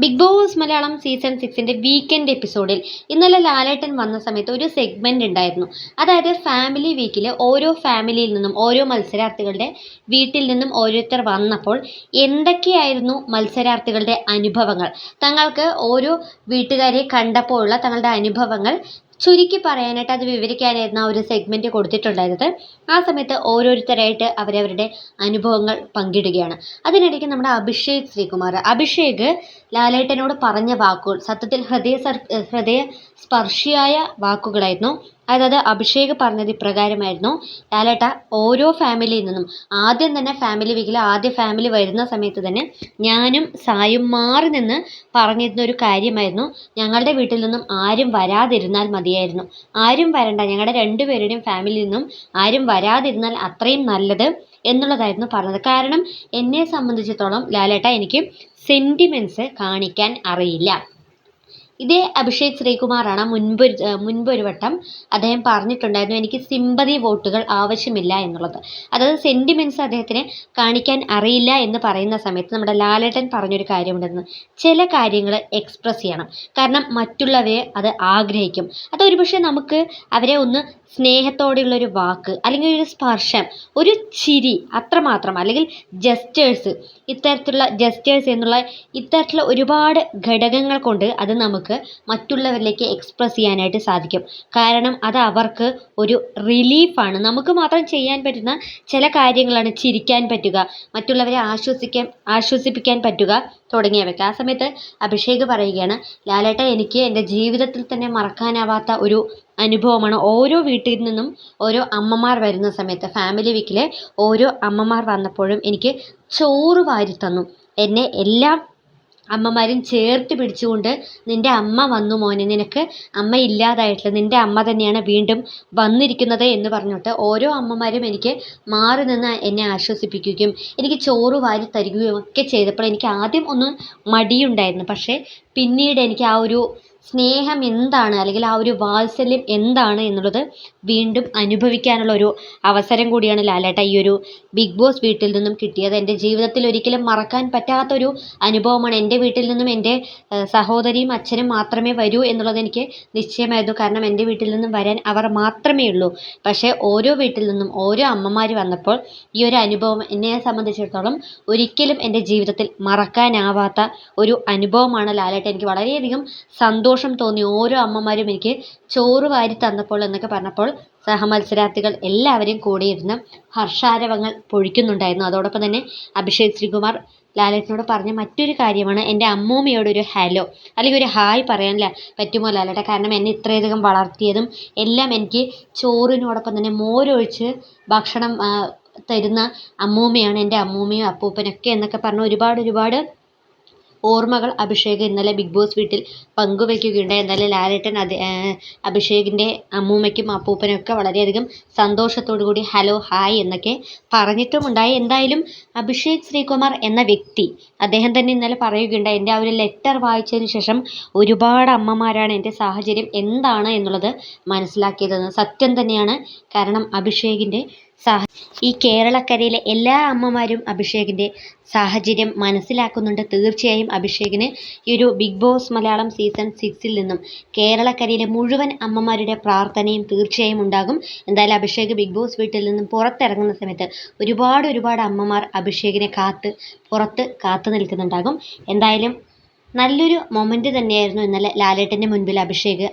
Big Boss Malayalam season 6 weekend എപ്പിസോഡിൽ ഇന്നലെ ലാലേട്ടൻ വന്ന സമയത്ത് ഒരു സെഗ്മെന്റ് ഉണ്ടായിരുന്നു. അതായത് ഫാമിലി വീക്കിൽ ഓരോ ഫാമിലിയിൽ നിന്നും ഓരോ മത്സരാർത്ഥികളുടെ വീട്ടിൽ നിന്നും ഓരോരുത്തർ വന്നപ്പോൾ എന്തൊക്കെയായിരുന്നു മത്സരാർത്ഥികളുടെ അനുഭവങ്ങൾ, തങ്ങൾക്ക് ഓരോ വീട്ടുകാരെ കണ്ടപ്പോഴുള്ള തങ്ങളുടെ അനുഭവങ്ങൾ ചുരുക്കി പറയാനായിട്ട് അത് വിവരിക്കാനായിരുന്നു ആ ഒരു സെഗ്മെന്റ് കൊടുത്തിട്ടുണ്ടായിരുന്നത്. ആ സമയത്ത് ഓരോരുത്തരായിട്ട് അവരവരുടെ അനുഭവങ്ങൾ പങ്കിടുകയാണ്. അതിനിടയ്ക്ക് നമ്മുടെ അഭിഷേക് ലാലേട്ടനോട് പറഞ്ഞ വാക്കുകൾ സത്യത്തിൽ ഹൃദയ സ്പർശിയായ വാക്കുകളായിരുന്നു. അതായത് അഭിഷേക് പറഞ്ഞത് ഇപ്രകാരമായിരുന്നു: ലാലേട്ട, ഓരോ ഫാമിലിയിൽ നിന്നും ആദ്യം തന്നെ ഫാമിലി വീക്കിൽ ആദ്യ ഫാമിലി വരുന്ന സമയത്ത് തന്നെ ഞാനും സായും മാറി നിന്ന് പറഞ്ഞിരുന്ന ഒരു കാര്യമായിരുന്നു, ഞങ്ങളുടെ വീട്ടിൽ നിന്നും ആരും വരാതിരുന്നാൽ മതിയായിരുന്നു, ആരും വരണ്ട, ഞങ്ങളുടെ രണ്ടുപേരുടെയും ഫാമിലിയിൽ നിന്നും ആരും വരാതിരുന്നാൽ അത്രയും നല്ലത് എന്നുള്ളതായിരുന്നു പറഞ്ഞത്. കാരണം എന്നെ സംബന്ധിച്ചിടത്തോളം ലാലേട്ട, എനിക്ക് സെൻറ്റിമെൻറ്റ്സ് കാണിക്കാൻ അറിയില്ല. ഇതേ അഭിഷേക് ശ്രീകുമാറാണ് മുൻപൊരു വട്ടം അദ്ദേഹം പറഞ്ഞിട്ടുണ്ടായിരുന്നു, എനിക്ക് സിമ്പതി വോട്ടുകൾ ആവശ്യമില്ല എന്നുള്ളത്. അതായത് സെൻറ്റിമെൻറ്റ്സ് അദ്ദേഹത്തിന് കാണിക്കാൻ അറിയില്ല എന്ന് പറയുന്ന സമയത്ത് നമ്മുടെ ലാലേട്ടൻ പറഞ്ഞൊരു കാര്യമുണ്ടായിരുന്നു: ചില കാര്യങ്ങൾ എക്സ്പ്രസ് ചെയ്യണം, കാരണം മറ്റുള്ളവരെ അത് ആഗ്രഹിക്കും. അതൊരു പക്ഷേ നമുക്ക് അവരെ ഒന്ന് സ്നേഹത്തോടെയുള്ളൊരു വാക്ക്, അല്ലെങ്കിൽ ഒരു സ്പർശം, ഒരു ചിരി, അത്രമാത്രം, അല്ലെങ്കിൽ ജസ്റ്റേഴ്സ് എന്നുള്ള ഇത്തരത്തിലുള്ള ഒരുപാട് ഘടകങ്ങൾ കൊണ്ട് അത് നമുക്ക് മറ്റുള്ളവരിലേക്ക് എക്സ്പ്രസ് ചെയ്യാനായിട്ട് സാധിക്കും. കാരണം അത് അവർക്ക് ഒരു റിലീഫാണ്. നമുക്ക് മാത്രം ചെയ്യാൻ പറ്റുന്ന ചില കാര്യങ്ങളാണ് ചിരിക്കാൻ പറ്റുക, മറ്റുള്ളവരെ ആശ്വസിപ്പിക്കാൻ പറ്റുക തുടങ്ങിയവയ്ക്ക്. ആ സമയത്ത് അഭിഷേക് പറയുകയാണ്: ലാലേട്ട, എനിക്ക് എൻ്റെ ജീവിതത്തിൽ തന്നെ മറക്കാനാവാത്ത ഒരു അനുഭവമാണ്. ഓരോ വീട്ടിൽ നിന്നും ഓരോ അമ്മമാർ വരുന്ന സമയത്ത്, ഫാമിലി വീക്കിലെ ഓരോ അമ്മമാർ വന്നപ്പോഴും എനിക്ക് ചോറ് വാരി തന്നു. എന്നെ എല്ലാ അമ്മമാരും ചേർത്ത് പിടിച്ചുകൊണ്ട്, നിൻ്റെ അമ്മ വന്നു മോനെ, നിനക്ക് അമ്മ ഇല്ലാതായിട്ടില്ല, നിൻ്റെ അമ്മ തന്നെയാണ് വീണ്ടും വന്നിരിക്കുന്നത് എന്ന് പറഞ്ഞിട്ട് ഓരോ അമ്മമാരും എനിക്ക് മാറി നിന്ന് എന്നെ ആശ്വസിപ്പിക്കുകയും എനിക്ക് ചോറ് വാരി തരികയും ഒക്കെ ചെയ്തപ്പോൾ എനിക്ക് ആദ്യം ഒന്ന് മടിയുണ്ടായിരുന്നു. പക്ഷേ പിന്നീട് എനിക്ക് ആ ഒരു സ്നേഹം എന്താണ്, അല്ലെങ്കിൽ ആ ഒരു വാത്സല്യം എന്താണ് എന്നുള്ളത് വീണ്ടും അനുഭവിക്കാനുള്ള ഒരു അവസരം കൂടിയാണ് ലാലേട്ട ഈ ഒരു ബിഗ് ബോസ് വീട്ടിൽ നിന്നും കിട്ടിയത്. എൻ്റെ ജീവിതത്തിൽ ഒരിക്കലും മറക്കാൻ പറ്റാത്തൊരു അനുഭവമാണ്. എൻ്റെ വീട്ടിൽ നിന്നും എൻ്റെ സഹോദരിയും അച്ഛനും മാത്രമേ വരൂ എന്നുള്ളത് എനിക്ക് നിശ്ചയമായിരുന്നു. കാരണം എൻ്റെ വീട്ടിൽ നിന്നും വരാൻ അവർ മാത്രമേ ഉള്ളൂ. പക്ഷേ ഓരോ വീട്ടിൽ നിന്നും ഓരോ അമ്മമാർ വന്നപ്പോൾ ഈ ഒരു അനുഭവം എന്നെ സംബന്ധിച്ചിടത്തോളം ഒരിക്കലും എൻ്റെ ജീവിതത്തിൽ മറക്കാനാവാത്ത ഒരു അനുഭവമാണ് ലാലേട്ട. എനിക്ക് വളരെയധികം സന്തോഷം തോന്നി ഓരോ അമ്മമാരും എനിക്ക് ചോറ് വാരി തന്നപ്പോൾ എന്നൊക്കെ പറഞ്ഞപ്പോൾ സഹമത്സരാർത്ഥികൾ എല്ലാവരും കൂടിയിരുന്ന് ഹർഷാരവങ്ങൾ പൊഴിക്കുന്നുണ്ടായിരുന്നു. അതോടൊപ്പം തന്നെ അഭിഷേക് ശ്രീകുമാർ ലാലേട്ടനോട് പറഞ്ഞ മറ്റൊരു കാര്യമാണ്, എൻ്റെ അമ്മൂമ്മയോട് ഒരു ഹലോ അല്ലെങ്കിൽ ഒരു ഹായ് പറയാനല്ല പറ്റുമോ ലാലേട്ട? കാരണം എന്നെ ഇത്രയധികം വളർത്തിയതും എല്ലാം എനിക്ക് ചോറിനോടൊപ്പം തന്നെ മോരൊഴിച്ച് ഭക്ഷണം തരുന്ന അമ്മൂമ്മയാണ് എൻ്റെ അമ്മൂമ്മയും അപ്പൂപ്പനൊക്കെ എന്നൊക്കെ പറഞ്ഞ് ഒരുപാട് ഓർമ്മകൾ അഭിഷേക് ഇന്നലെ ബിഗ് ബോസ് വീട്ടിൽ പങ്കുവയ്ക്കുകയുണ്ടായി. എന്നാലും ലാലേട്ടൻ അഭിഷേകിൻ്റെ അമ്മൂമ്മയ്ക്കും അപ്പൂപ്പനും ഒക്കെ വളരെയധികം സന്തോഷത്തോടു കൂടി ഹലോ ഹായ് എന്നൊക്കെ പറഞ്ഞിട്ടുമുണ്ടായി. എന്തായാലും അഭിഷേക് ശ്രീകുമാർ എന്ന വ്യക്തി അദ്ദേഹം തന്നെ ഇന്നലെ പറയുകയുണ്ടായി, എൻ്റെ ആ ഒരു ലെറ്റർ വായിച്ചതിന് ശേഷം ഒരുപാട് അമ്മമാരാണ് എൻ്റെ സാഹചര്യം എന്താണ് എന്നുള്ളത് മനസ്സിലാക്കിയതെന്ന്. സത്യം തന്നെയാണ്. കാരണം അഭിഷേകിൻ്റെ ഈ കേരളക്കരയിലെ എല്ലാ അമ്മമാരും അഭിഷേകിൻ്റെ സാഹചര്യം മനസ്സിലാക്കുന്നുണ്ട്. തീർച്ചയായും അഭിഷേകിന് ഈ ഒരു ബിഗ് ബോസ് മലയാളം സീസൺ 6 നിന്നും കേരളക്കരയിലെ മുഴുവൻ അമ്മമാരുടെ പ്രാർത്ഥനയും തീർച്ചയായും ഉണ്ടാകും. എന്തായാലും അഭിഷേക് ബിഗ് ബോസ് വീട്ടിൽ നിന്നും പുറത്തിറങ്ങുന്ന സമയത്ത് ഒരുപാട് അമ്മമാർ അഭിഷേകിനെ പുറത്ത് കാത്തു നിൽക്കുന്നുണ്ടാകും. എന്തായാലും നല്ലൊരു മൊമെൻ്റ് തന്നെയായിരുന്നു ഇന്നലെ ലാലേട്ടൻ്റെ മുൻപിൽ അഭിഷേക്